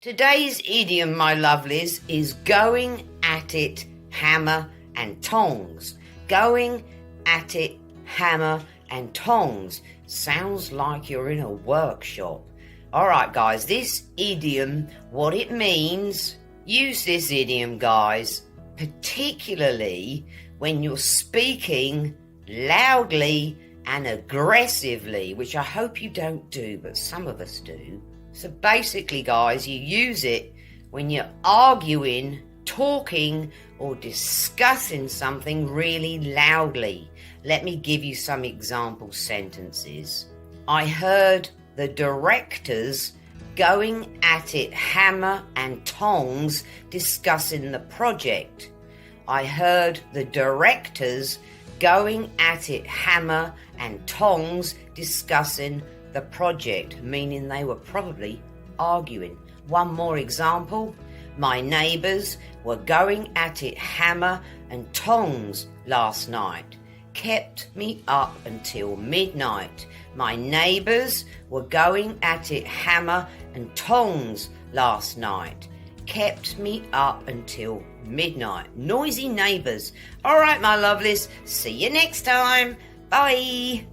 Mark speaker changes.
Speaker 1: Today's idiom, my lovelies, is going at it, hammer and tongs. Going at it, hammer and tongs. Sounds like you're in a workshop. Alright guys, this idiom, what it means, use this idiom guys, particularly when you're speaking loudly and aggressively, which I hope you don't do, but some of us do. So basically guys, you use it when you're arguing, talking or discussing something really loudly. Let me give you some example sentences. I heard the directors going at it hammer and tongs discussing the project. I heard the directors going at it hammer and tongs discussing the project, meaning they were probably arguing. One more example. My neighbours were going at it hammer and tongs last night. Kept me up until midnight. My neighbours were going at it hammer and tongs last night. Kept me up until midnight. Noisy neighbours. All right, my lovelies. See you next time. Bye.